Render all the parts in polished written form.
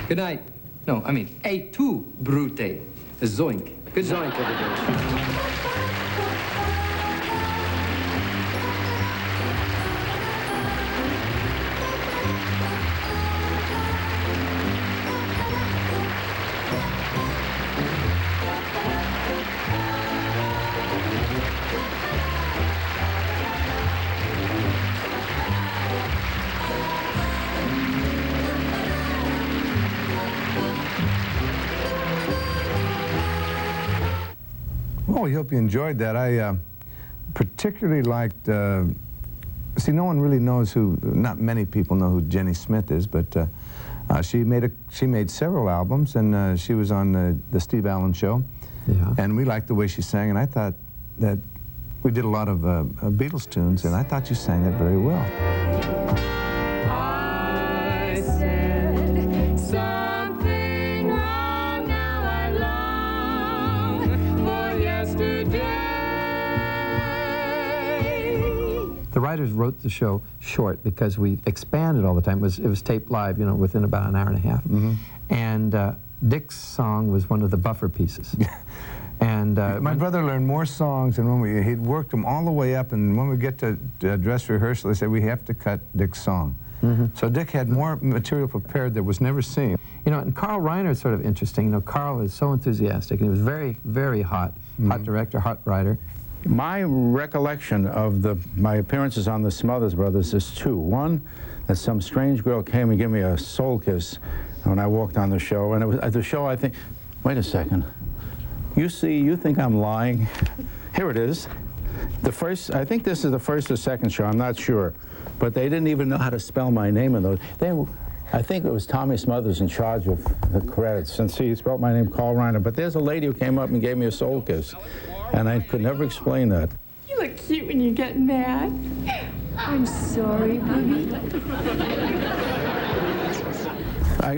Good night. No, I mean, et tu, brute. Zoink. Good zoink, everybody. Well, we hope you enjoyed that. I particularly liked, see, no one really knows who, not many people know who Jenny Smith is, but she made several albums, and she was on the Steve Allen Show. Yeah. And we liked the way she sang, and I thought that we did a lot of Beatles tunes, and I thought you sang that very well. I said something wrong, now I long for yesterday. The writers wrote the show short because we expanded all the time. It was taped live, you know, within about an hour and a half. Mm-hmm. And Dick's song was one of the buffer pieces. And my brother learned more songs, and he'd worked them all the way up, and when we get to dress rehearsal, they said, we have to cut Dick's song. Mm-hmm. So Dick had more material prepared that was never seen. You know, and Carl Reiner is sort of interesting. You know, Carl is so enthusiastic, and he was very, very hot. Mm-hmm. Hot director, hot writer. My recollection of my appearances on the Smothers Brothers is two. One, that some strange girl came and gave me a soul kiss when I walked on the show, and it was at the show, I think, wait a second. You think I'm lying? Here it is. I think this is the first or second show, I'm not sure. But they didn't even know how to spell my name in those. I think it was Tommy Smothers in charge of the credits. And see, he spelled my name Carl Reiner. But there's a lady who came up and gave me a soul kiss. And I could never explain that. You look cute when you get mad. I'm sorry, baby.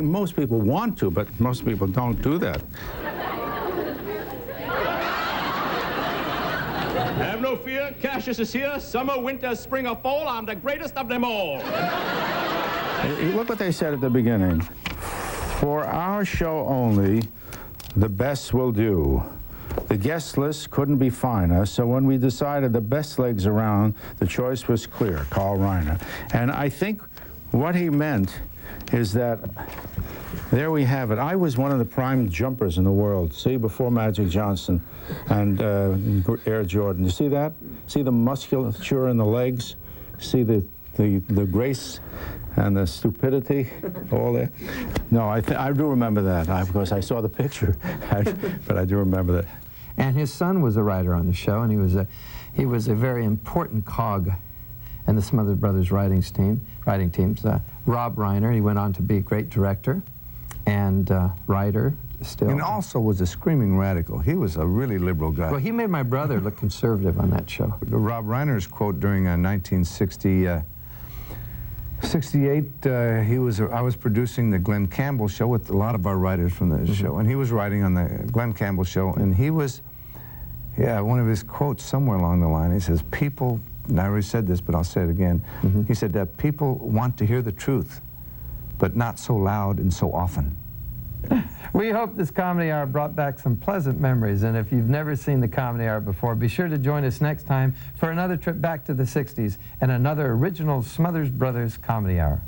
Most people want to, but most people don't do that. Have no fear, Cassius is here. Summer, winter, spring, or fall, I'm the greatest of them all. Look what they said at the beginning. For our show only, the best will do. The guest list couldn't be finer, so when we decided the best legs around, the choice was clear, Carl Reiner. And I think what he meant is that there we have it. I was one of the prime jumpers in the world, see, before Magic Johnson and Air Jordan. You see that? See the musculature in the legs? See the grace and the stupidity all there? No, I do remember that, because I saw the picture, but I do remember that. And his son was a writer on the show, and he was a very important cog in the Smothers Brothers writing teams. Rob Reiner, he went on to be a great director and writer still. And also was a screaming radical. He was a really liberal guy. Well, he made my brother look conservative on that show. Rob Reiner's quote during 1968, I was producing the Glenn Campbell show with a lot of our writers from the show, and he was writing on the Glenn Campbell show, and he was, one of his quotes somewhere along the line, he says, people, and I already said this, but I'll say it again, he said that people want to hear the truth, but not so loud and so often. We hope this Comedy Hour brought back some pleasant memories, and if you've never seen the Comedy Hour before, be sure to join us next time for another trip back to the 60s and another original Smothers Brothers Comedy Hour.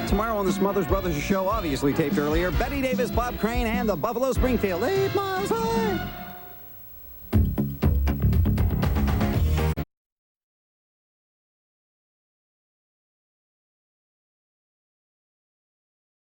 Tomorrow on the Smothers Brothers show, obviously taped earlier, Betty Davis, Bob Crane, and the Buffalo Springfield, 8 miles high.